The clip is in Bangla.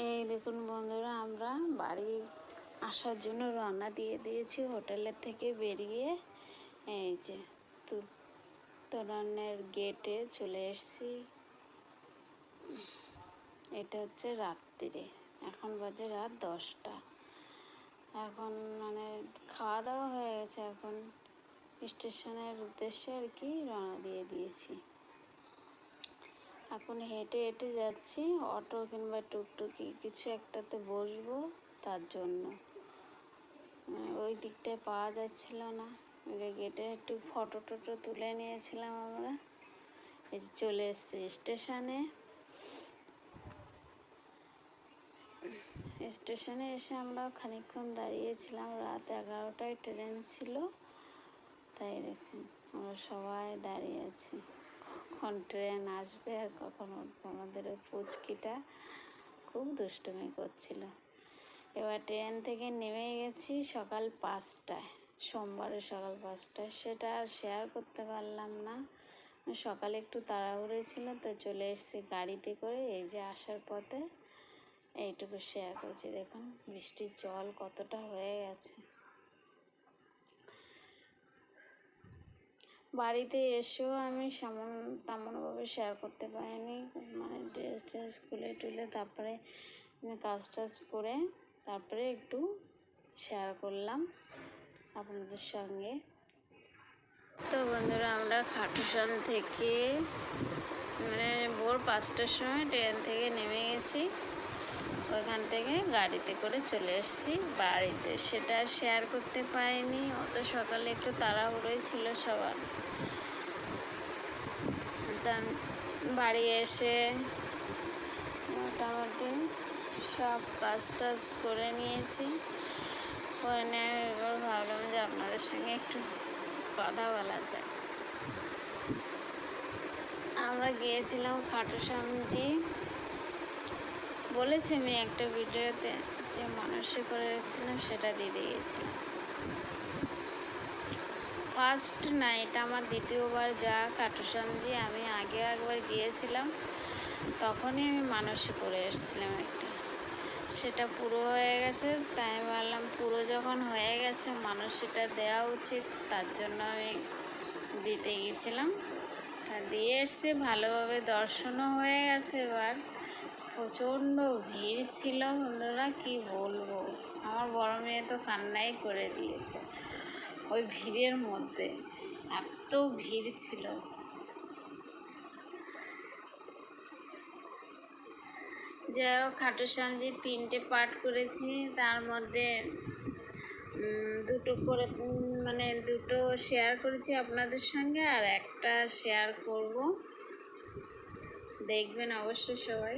এই দেখুন বন্ধুরা, আমরা বাড়ি আসার জন্য রওনা দিয়ে দিয়েছি হোটেলের থেকে বেরিয়ে। এই যে তোরণের গেটে চলে এসেছি। এটা হচ্ছে রাত্রিরে, এখন বাজে রাত 10টা। এখন মানে খাওয়া দাওয়া হয়ে গেছে, এখন স্টেশনের উদ্দেশ্যে আর কি রওনা দিয়ে দিয়েছি। এখন হেঁটে হেঁটে যাচ্ছি, অটো কিংবা টুকটুকি কিছু একটাতে বসবো, তার জন্য ওই দিকটায় পাওয়া যাচ্ছিল না। গেটে একটু ফটো টটো তুলে নিয়েছিলাম আমরা। এই যে চলে এসেছি স্টেশনে। স্টেশনে এসে আমরা খানিকক্ষণ দাঁড়িয়েছিলাম, রাত 11টায় ট্রেন ছিল, তাই দেখুন আমরা সবাই দাঁড়িয়ে আছি কখন ট্রেন আসবে আর কখন উঠবো। আমাদের ওই পুচকিটা খুব দুষ্টুমি করছিল। এবার ট্রেন থেকে নেমে গেছি সকাল 5টায়, সোমবারে সকাল 5টায়। সেটা আর শেয়ার করতে পারলাম না, সকালে একটু তাড়াহুড়ো ছিল, তো চলে এসেছি গাড়িতে করে। এই যে আসার পথে এইটুকু শেয়ার করেছি। দেখুন বৃষ্টির জল কতটা হয়ে গেছে। বাড়িতে এসেও আমি তেমনভাবে শেয়ার করতে পারিনি, মানে ড্রেস ট্রেস খুলে টুলে তারপরে কাজ টাজ করে তারপরে একটু শেয়ার করলাম আপনাদের সঙ্গে। তো বন্ধুরা, আমরা খাটুশাল থেকে মানে ভোর 5টার সময় ট্রেন থেকে নেমে গেছি। ওইখান থেকে গাড়িতে করে চলে এসেছি বাড়িতে। সেটা শেয়ার করতে পারিনি, অত সকালে একটু তাড়াহুড়োই ছিল সবার। তা বাড়ি এসে মোটামুটি সব কাজ টাজ করে নিয়েছি। করে নিয়ে এবার ভাবলাম যে আপনাদের সঙ্গে একটু কথা বলা যায়। আমরা গিয়েছিলাম খাটুশ্যামজি। বলেছি আমি একটা ভিডিওতে যে মানসিক করে রেখেছিলাম, সেটা দিতে গিয়েছিলাম। ফার্স্ট না, এটা আমার দ্বিতীয়বার যা খাটুশ্যামজি। আমি আগে একবার গিয়েছিলাম, তখনই আমি মানসিক করে এসেছিলাম একটা, সেটা পুরো হয়ে গেছে। তাই ভাবলাম পুরো যখন হয়ে গেছে মানসিকটা দেওয়া উচিত, তার জন্য আমি দিতে গিয়েছিলাম। তা দিয়ে এসছি, ভালোভাবে দর্শনও হয়ে গেছে। এবার প্রচণ্ড ভিড় ছিল বন্ধুরা, কি বলবো। আমার বড় মেয়ে তো কান্নাই করে দিয়েছে ওই ভিড়ের মধ্যে, এত ভিড় ছিল। যাই হোক, খাটুশ্যামজি 3টে পার্ট করেছি, তার মধ্যে দুটো করে মানে দুটো শেয়ার করেছি আপনাদের সঙ্গে, আর একটা শেয়ার করব, দেখবেন অবশ্যই সবাই।